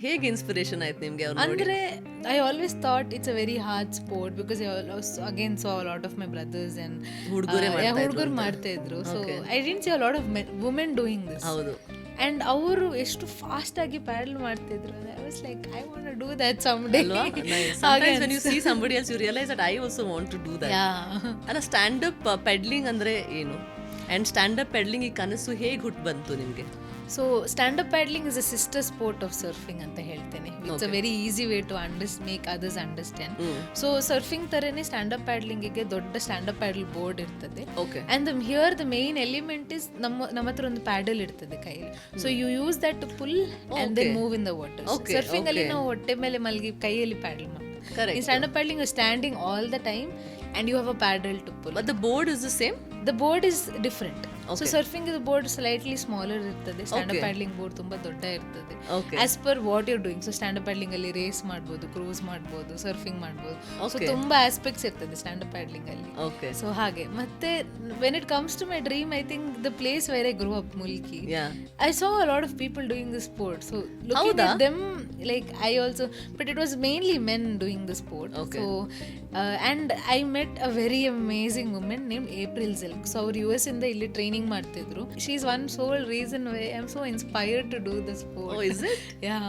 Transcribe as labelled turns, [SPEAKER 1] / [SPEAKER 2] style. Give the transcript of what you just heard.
[SPEAKER 1] ಹೇಗೆ ಇನ್ಸ್ಪಿರೇಷನ್ ಆಯ್ತು ನಿಮ್ಗೆ ಅವ್ರು ನೋಡಿ?
[SPEAKER 2] ಅಂದ್ರೆ I always thought it's a very hard sport because again saw lot of my brothers and ಹುಡುಗರು ಮಾಡ್ತಾ ಇದ್ರು. So I didn't see a lot of women doing this.
[SPEAKER 1] ಹೌದು.
[SPEAKER 2] ಅಂಡ್ ಅವರು ಎಷ್ಟು ಫಾಸ್ಟ್ ಆಗಿ ಪ್ಯಾಡಲ್ ಮಾಡ್ತಿದ್ರು. I was like I want to do that some day.
[SPEAKER 1] Sometimes when you see somebody else you realize that I also want to do that. ಅಲ್ಲ, stand up peddling ಅಂದ್ರೆ ಏನು? And stand up peddling ಈ ಕನಸು ಹೇಗೆ ಹುಟ್ಟು ಬಂತು ನಿಮ್ಗೆ?
[SPEAKER 2] So stand up paddling is a sister sport of surfing ಅಂತ ಹೇಳ್ತೇನೆ. It's a very easy way to make others understand. So surfing ತರನೇ ಸ್ಟ್ಯಾಂಡ್ ಅಪ್ ಪ್ಯಾಡ್ಲಿಂಗಿಗೆ ದೊಡ್ಡ ಸ್ಟ್ಯಾಂಡ್ ಅಪ್ ಪ್ಯಾಡಲ್ ಬೋರ್ಡ್ ಇರ್ತದೆ. And here the main element is ನಮ್ಮ ಹತ್ರ ಒಂದು paddle ಇರ್ತದೆ ಕೈಯಲ್ಲಿ. So you use that to pull and then move in the water. Surfing ಅಲ್ಲಿ ನಾವು ಹೊಟ್ಟೆ ಮೇಲೆ ಮಲಗಿ ಕೈಯಲ್ಲಿ ಪ್ಯಾಡಲ್ ಮಾಡ್ತೀವಿ. In stand up paddling you're standing all the time and you have a paddle to pull.
[SPEAKER 1] But the board is the same?
[SPEAKER 2] The board is different. So surfing is the board slightly smaller ಇರ್ತದೆ. stand up paddling board ತುಂಬಾ ದೊಡ್ಡ ಇರ್ತದೆ. As per what you're doing. So stand up paddling ಅಲ್ಲಿ race ಮಾಡ್ಬೋದು, cruise ಮಾಡ್ಬೋದು, surfing ಮಾಡ್ಬೋದು. So ತುಂಬಾ aspects ಇರ್ತದೆ stand up paddling ಅಲ್ಲಿ. So ಹಾಗೆ ಮತ್ತೆ when it comes to my dream, I think the place where I grew up, Mulki, I saw a lot of people doing this sport. So looking at them, like I also, but it was mainly men doing the sport. So and I met a very amazing woman named April Zilk. So ಅವರು US ಇಂದ ಇಲ್ಲಿ training ಮಾಡ್ತಿದ್ರು. She is one sole reason why I'm so inspired to do the sport.
[SPEAKER 1] Oh, is it?
[SPEAKER 2] Yeah.